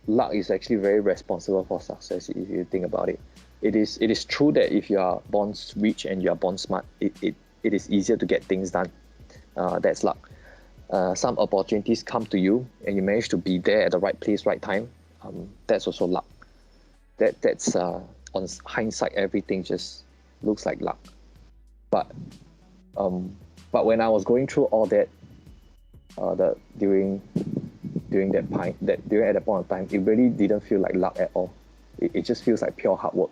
luck is actually very responsible for success if you think about it. It is true that if you are born rich and you are born smart, it is easier to get things done. That's luck. Some opportunities come to you and you manage to be there at the right place, right time. That's also luck. That's on hindsight, everything just looks like luck. But when I was going through all that, during at that point of time, it really didn't feel like luck at all. It just feels like pure hard work.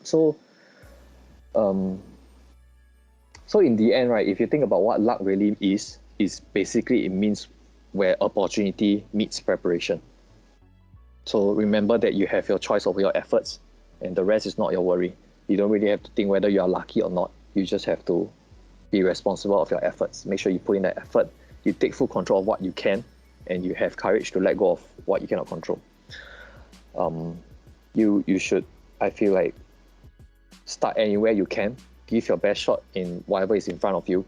So in the end, right, if you think about what luck really is basically it means where opportunity meets preparation. So remember that you have your choice over your efforts, and the rest is not your worry. You don't really have to think whether you are lucky or not. You just have to be responsible of your efforts. Make sure you put in that effort. You take full control of what you can, and you have courage to let go of what you cannot control. You should, I feel like, start anywhere you can. Give your best shot in whatever is in front of you,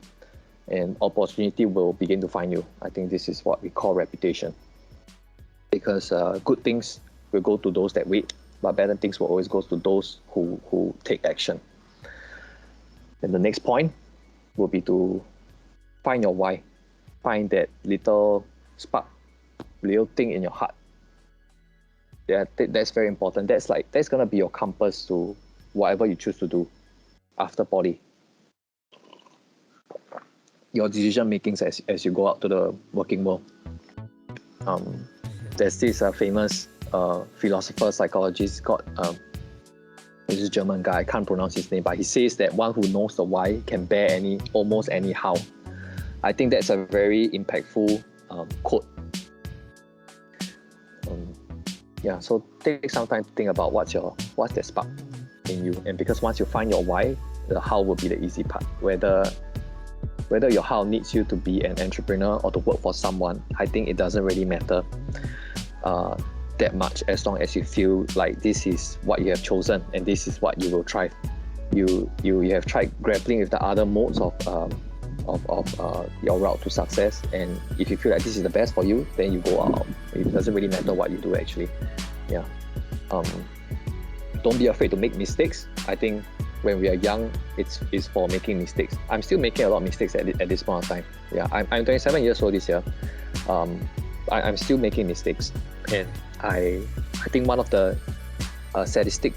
and opportunity will begin to find you. I think this is what we call reputation. Because good things will go to those that wait, but better things will always go to those who take action. And the next point will be to find your why. Find that little spark, little thing in your heart. Yeah, that's very important. That's gonna be your compass to whatever you choose to do after poly. Your decision makings as you go out to the working world. There's this famous philosopher, psychologist called this German guy. I can't pronounce his name, but he says that one who knows the why can bear almost any how. I think that's a very impactful quote. So take some time to think about what's that spark in you, and because once you find your why, the how will be the easy part. Whether your how needs you to be an entrepreneur or to work for someone, I think it doesn't really matter that much, as long as you feel like this is what you have chosen and this is what you will try. You have tried grappling with the other modes of your route to success, and if you feel like this is the best for you, then you go out. It doesn't really matter what you do, actually. Don't be afraid to make mistakes. I think when we are young, it's for making mistakes. I'm still making a lot of mistakes at this point of time. I'm 27 years old this year. I'm still making mistakes, and I think one of the sadistic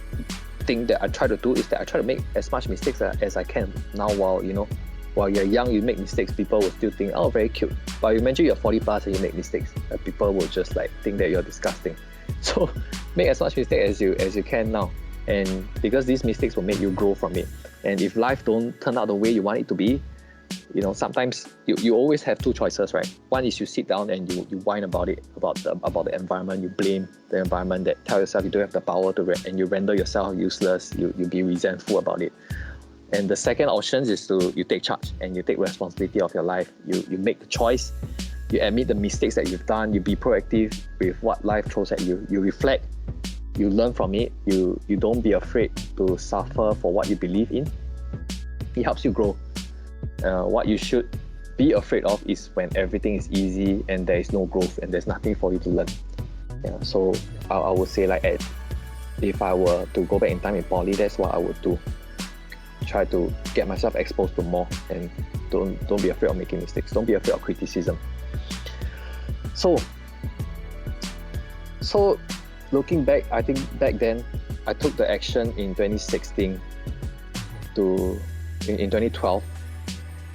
thing that I try to do is that I try to make as much mistakes as I can. Now, while you're young, you make mistakes, people will still think, oh, very cute. But imagine you're 40 plus and you make mistakes, people will just think that you're disgusting. So make as much mistake as you can now, and because these mistakes will make you grow from it. And if life don't turn out the way you want it to be, sometimes you always have two choices, right? One is you sit down and you whine about the environment. You blame the environment, that tell yourself you don't have the power to and you render yourself useless. You be resentful about it. And the second option is you take charge and you take responsibility of your life. You make the choice. You admit the mistakes that you've done. You be proactive with what life throws at you. You reflect. You learn from it. You don't be afraid to suffer for what you believe in. It helps you grow. What you should be afraid of is when everything is easy and there is no growth and there's nothing for you to learn. So I would say, if I were to go back in time in poly, that's what I would do. Try to get myself exposed to more, and don't be afraid of making mistakes. Don't be afraid of criticism. So looking back, I think back then I took the action in 2016 in 2012,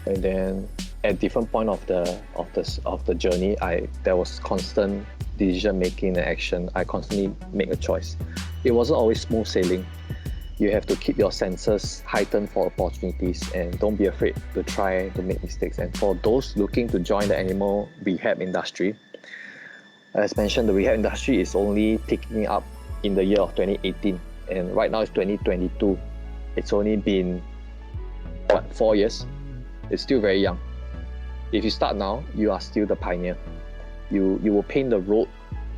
and then at different point of the journey, there was constant decision making and action. I constantly make a choice. It wasn't always smooth sailing. You have to keep your senses heightened for opportunities, and don't be afraid to try to make mistakes. And for those looking to join the animal rehab industry, as mentioned, the rehab industry is only picking up in the year of 2018, and right now it's 2022. It's only been 4 years. It's still very young. If you start now, you are still the pioneer. You will paint the road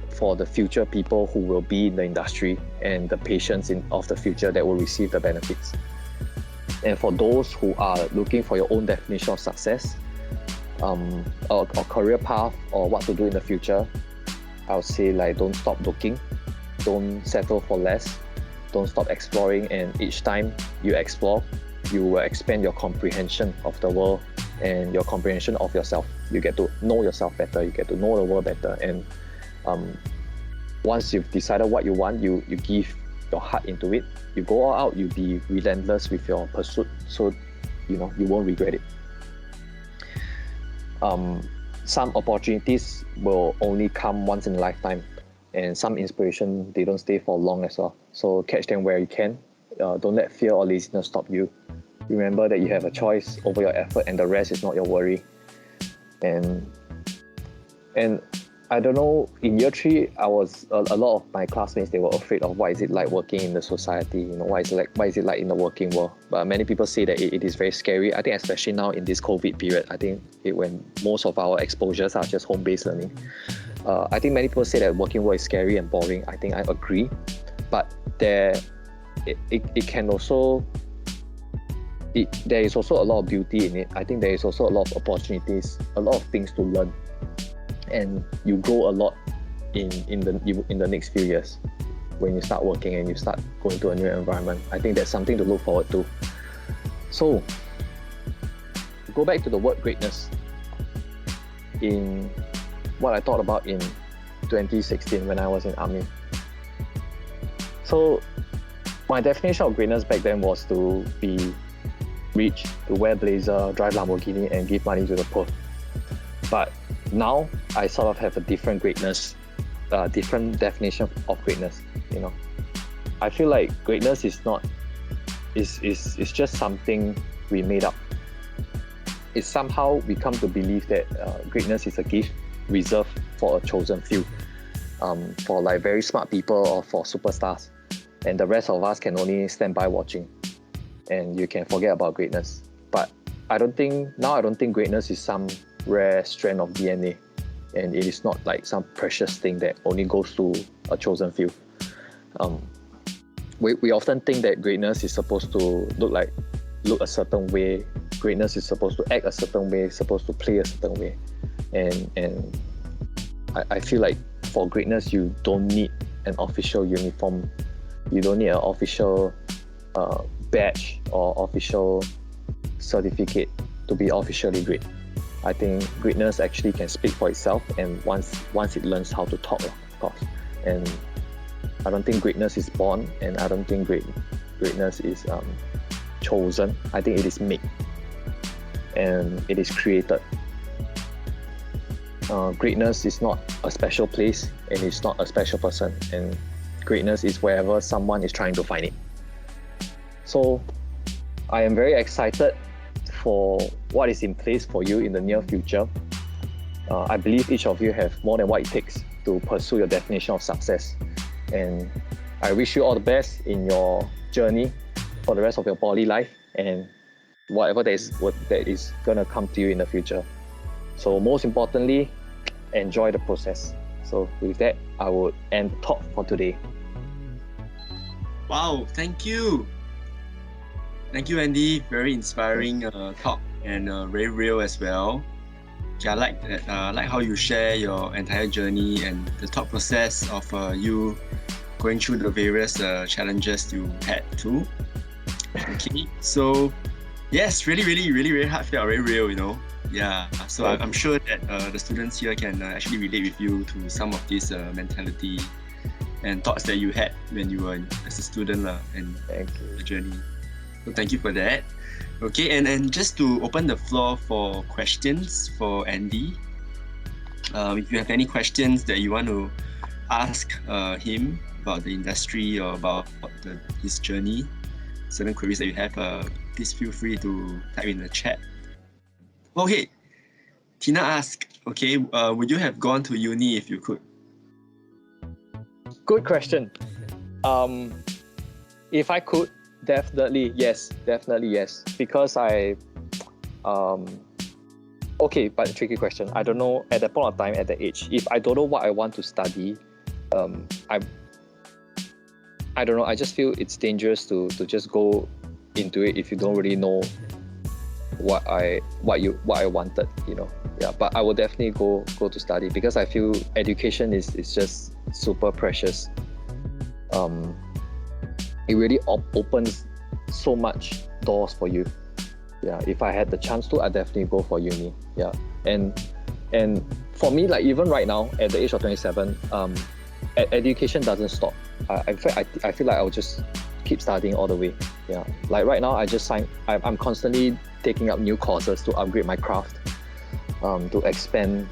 for the future people who will be in the industry and the patients of the future that will receive the benefits. And for those who are looking for your own definition of success, or career path, or what to do in the future, I would say don't stop looking, don't settle for less, don't stop exploring, and each time you explore, you will expand your comprehension of the world and your comprehension of yourself. You get to know yourself better, you get to know the world better, and once you've decided what you want, you give your heart into it. You go all out, you be relentless with your pursuit, so you won't regret it. Some opportunities will only come once in a lifetime, and some inspiration, they don't stay for long as well. So catch them where you can. Don't let fear or laziness stop you. Remember that you have a choice over your effort, and the rest is not your worry. And And I don't know, in year 3, I was a lot of my classmates, they were afraid of what is it like working in the society, what is it like in the working world. But many people say that it is very scary. I think especially now in this COVID period, I think when most of our exposures are just home-based learning. I think many people say that working world is scary and boring. I think I agree, but there is also a lot of beauty in it. I think there is also a lot of opportunities, a lot of things to learn, and you grow a lot in the next few years when you start working and you start going to a new environment. I think that's something to look forward to. So, go back to the word greatness. In what I thought about in 2016 when I was in army. So my definition of greatness back then was to be rich, to wear blazer, drive Lamborghini and give money to the poor. But now I sort of have a different greatness, different definition of greatness. I feel like greatness is just something we made up. It's somehow we come to believe that greatness is a gift reserved for a chosen few, for like very smart people or for superstars, and the rest of us can only stand by watching, and you can forget about greatness. But I don't think greatness is some rare strand of DNA, and it is not like some precious thing that only goes to a chosen few. We often think that greatness is supposed to look a certain way. Greatness is supposed to act a certain way, supposed to play a certain way. And I feel like for greatness, you don't need an official uniform. You don't need an official badge or official certificate to be officially great. I think greatness actually can speak for itself, and once it learns how to talk, of course. And I don't think greatness is born, and I don't think greatness is chosen. I think it is made, and it is created. Greatness is not a special place, and it's not a special person, and greatness is wherever someone is trying to find it. So I am very excited for what is in place for you in the near future. I believe each of you have more than what it takes to pursue your definition of success, and I wish you all the best in your journey for the rest of your poly life and whatever that is going to come to you in the future. So most importantly, enjoy the process. So with that, I would end the talk for today. Wow, thank you. Thank you, Andy. Very inspiring talk and very real as well. Okay, I like that. Like how you share your entire journey and the thought process of you going through the various challenges you had to. Okay, so yes, really heartfelt, very real, Yeah, so I'm sure that the students here can actually relate with you to some of this mentality and thoughts that you had when you were as a student and the journey. So thank you for that. Okay, and just to open the floor for questions for Andy. If you have any questions that you want to ask him about the industry or about his journey, certain queries that you have, please feel free to type in the chat. Okay, Tina asked, okay, would you have gone to uni if you could? Good question. If I could, definitely yes. Because okay, but tricky question. I don't know at that point of time, at that age, if I don't know what I want to study, I don't know. I just feel it's dangerous to just go into it if you don't really know what I wanted, Yeah, but I will definitely go to study because I feel education is just super precious. It really opens so much doors for you. Yeah, if I had the chance to, I'd definitely go for uni. Yeah, and for me, like even right now at the age of 27, education doesn't stop. I feel like I'll just keep studying all the way. Yeah, like right now I'm constantly taking up new courses to upgrade my craft, to expand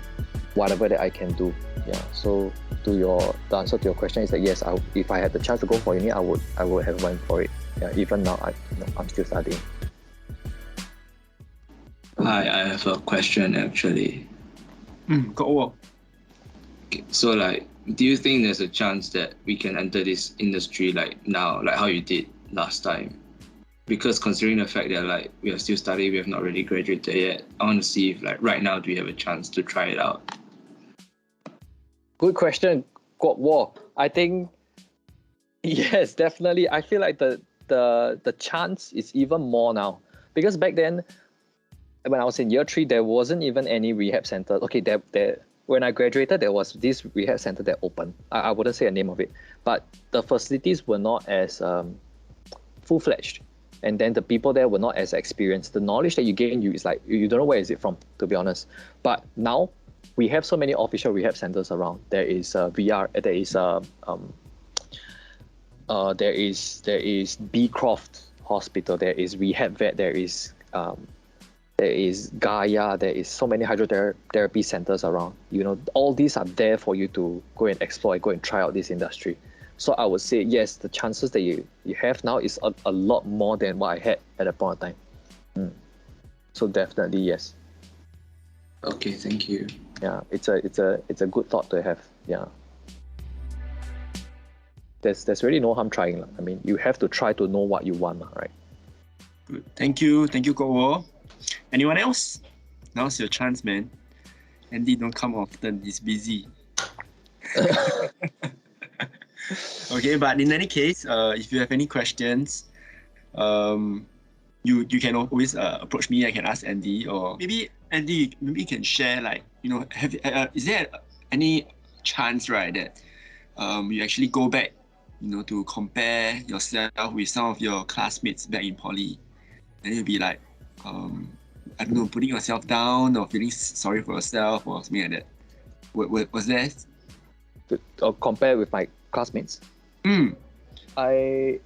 whatever that I can do. Yeah, so the answer to your question is that yes, if I had the chance to go for uni, I would have went for it. Yeah, even now I'm still studying. Hi, I have a question actually. Go on. So like, do you think there's a chance that we can enter this industry like now, like how you did last time? Because considering the fact that like we are still studying, we have not really graduated yet, I want to see if like right now do we have a chance to try it out? Good question, God War. I think yes, definitely. I feel like the chance is even more now, because back then when I was in year 3, there wasn't even any rehab center. Okay, there when I graduated, there was this rehab center that opened. I wouldn't say a name of it, but the facilities were not as full-fledged, and then the people there were not as experienced. The knowledge that you gain, is like you don't know where is it from, to be honest. But now we have so many official rehab centers around. There is VR. There is Beecroft Hospital. There is Rehab Vet. There is Gaia. There is so many hydrotherapy centers around. All these are there for you to go and explore, go and try out this industry. So I would say yes, the chances that you have now is a lot more than what I had at that point of time. So definitely yes. Okay, thank you. Yeah, it's a good thought to have. Yeah. There's really no harm trying. I mean, you have to try to know what you want, right? Good. Thank you, Kowo. Anyone else? Now's your chance, man. Andy don't come often, he's busy. Okay, but in any case, if you have any questions, you can always approach me. I can ask Andy, or maybe Andy, maybe you can share is there any chance, right, that you actually go back, to compare yourself with some of your classmates back in poly, and you'll be like, I don't know, putting yourself down or feeling sorry for yourself or something like that. Was there? Or compare with my classmates? I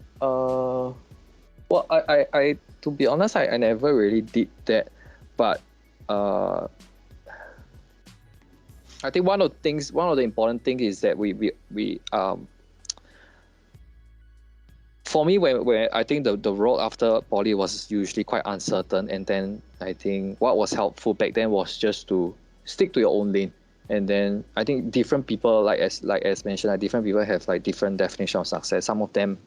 to be honest, I never really did that, but I think one of the important things is that we for me, where I think the road after poly was usually quite uncertain, and then I think what was helpful back then was just to stick to your own lane. And then I think different people, like as mentioned, like different people have like different definition of success. Some of them,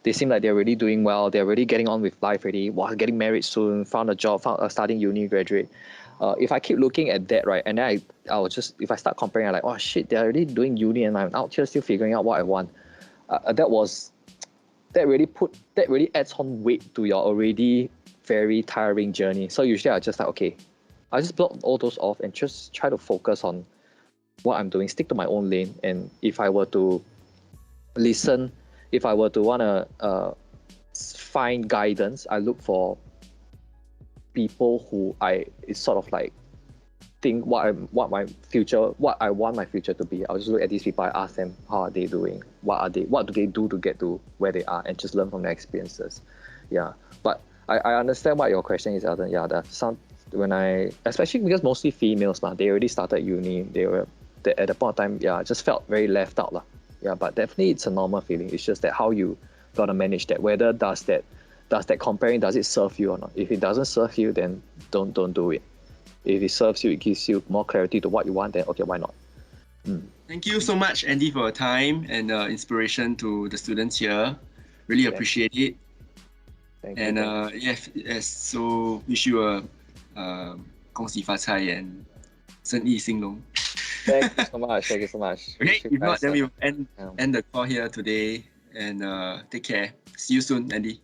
they seem like they're really doing well. They're really getting on with life already. Wow, getting married soon, found a job, starting uni, graduate. If I keep looking at that, right, and then I'll just, if I start comparing, I'm like, oh shit, they're already doing uni and I'm out here still figuring out what I want. That really adds on weight to your already very tiring journey. So usually I just like, okay, I just block all those off and just try to focus on what I'm doing, stick to my own lane. And if I were to listen, if I were to want to find guidance, I look for people who it's sort of like think what I want my future to be. I'll just look at these people, I ask them how are they doing, what do they do to get to where they are, and just learn from their experiences. Yeah. But I understand what your question is, Alden. Yeah, especially because mostly females, they already started uni, at the point of time, I just felt very left out. Yeah, but definitely it's a normal feeling. It's just that how you gotta manage that. Whether does that comparing, does it serve you or not? If it doesn't serve you, then don't do it. If it serves you, it gives you more clarity to what you want, then okay, why not? Thank you so much, Andy, for your time and inspiration to the students here. Really appreciate it. Thank you. And yes, so wish you a 恭喜发财 and 生意兴隆. Thank you so much. Thank you so much. Okay, if not, then we'll end the call here today. And take care. See you soon, Andy.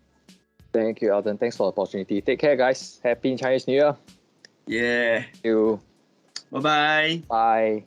Thank you, Alden. Thanks for the opportunity. Take care, guys. Happy Chinese New Year. Yeah. Thank you. Bye-bye. Bye.